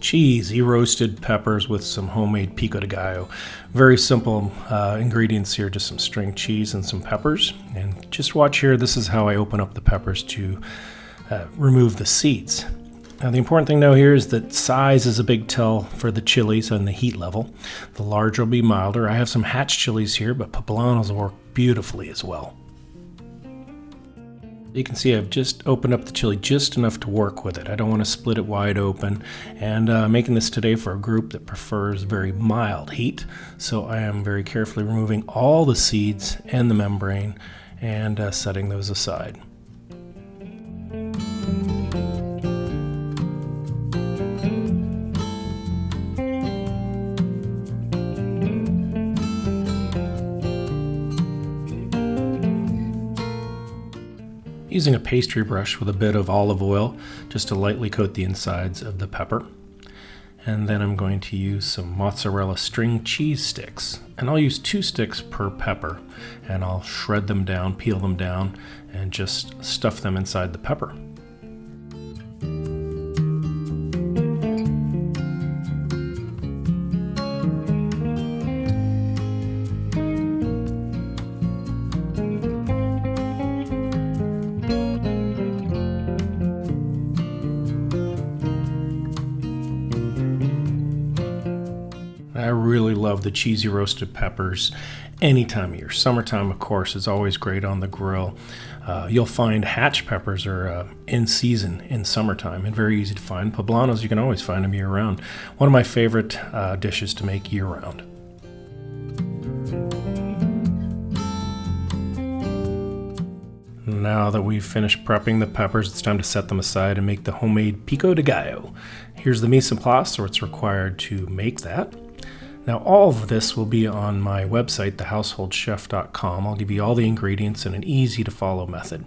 cheesy roasted peppers with some homemade Pico de Gallo. Very simple ingredients here, just some string cheese and some peppers. And just watch here, this is how I open up the peppers to remove the seeds. Now the important thing to know here is that size is a big tell for the chilies and the heat level. The larger will be milder. I have some Hatch chilies here, but Poblanos will work beautifully as well. You can see I've just opened up the chili just enough to work with it. I don't want to split it wide open, and making this today for a group that prefers very mild heat. So I am very carefully removing all the seeds and the membrane and setting those aside. Using a pastry brush with a bit of olive oil just to lightly coat the insides of the pepper. And then I'm going to use some mozzarella string cheese sticks. And I'll use 2 sticks per pepper. And I'll shred them down, peel them down, and just stuff them inside the pepper. I really love the cheesy roasted peppers any time of year. Summertime, of course, is always great on the grill. You'll find Hatch peppers are in season in summertime and very easy to find. Poblanos, you can always find them year-round. One of my favorite dishes to make year-round. Now that we've finished prepping the peppers, it's time to set them aside and make the homemade Pico de Gallo. Here's the mise en place, or what's required to make that. Now all of this will be on my website, thehouseholdchef.com. I'll give you all the ingredients in an easy to follow method.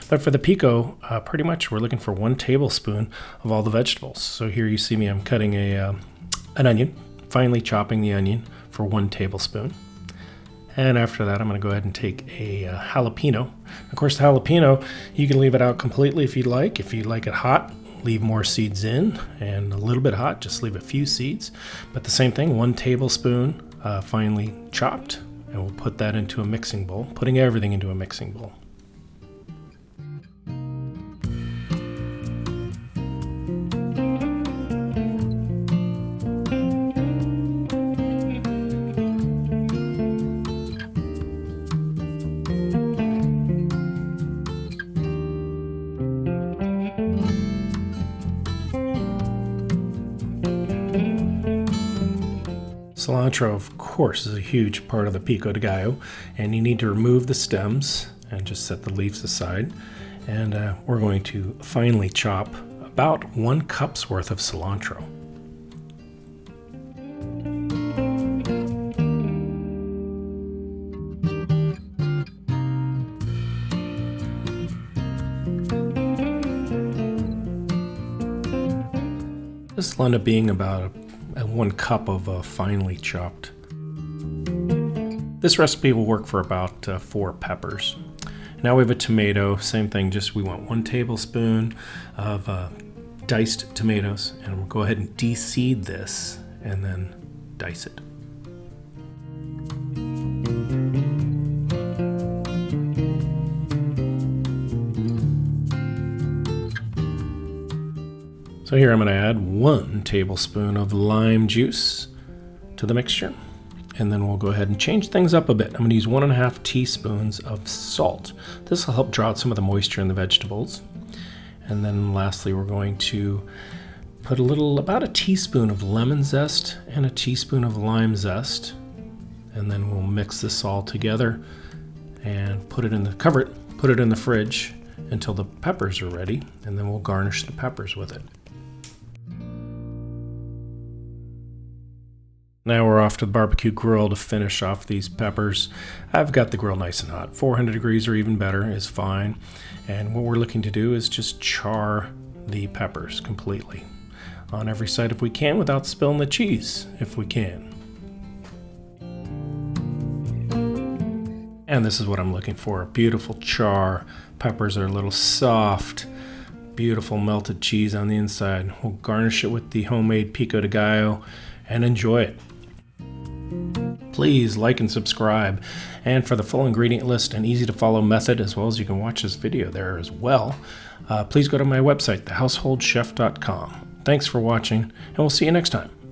But for the pico, pretty much we're looking for 1 tablespoon of all the vegetables. So here you see me, I'm cutting an onion, finely chopping the onion for 1 tablespoon. And after that, I'm going to go ahead and take a jalapeno. Of course, the jalapeno, you can leave it out completely if you'd like. If you like it hot, leave more seeds in, and a little bit hot, just leave a few seeds. But the same thing, 1 tablespoon finely chopped, and we'll put that into a mixing bowl, putting everything into a mixing bowl. Cilantro, of course, is a huge part of the Pico de Gallo, and you need to remove the stems and just set the leaves aside. And we're going to finely chop about 1 cup's worth of cilantro. This will end up being about 1 cup of finely chopped. This recipe will work for about 4 peppers. Now we have a tomato, same thing, just we want 1 tablespoon of diced tomatoes, and we'll go ahead and de-seed this and then dice it. So here I'm going to add 1 tablespoon of lime juice to the mixture, and then we'll go ahead and change things up a bit. I'm going to use 1.5 teaspoons of salt. This will help draw out some of the moisture in the vegetables. And then lastly, we're going to put about a teaspoon of lemon zest and a teaspoon of lime zest, and then we'll mix this all together and put it in the fridge until the peppers are ready, and then we'll garnish the peppers with it. Now we're off to the barbecue grill to finish off these peppers. I've got the grill nice and hot. 400 degrees or even better is fine. And what we're looking to do is just char the peppers completely on every side if we can, without spilling the cheese if we can. And this is what I'm looking for, a beautiful char. Peppers are a little soft, beautiful melted cheese on the inside. We'll garnish it with the homemade Pico de Gallo and enjoy it. Please like and subscribe. And for the full ingredient list and easy to follow method, as well as you can watch this video there as well, please go to my website, thehouseholdchef.com. Thanks for watching, and we'll see you next time.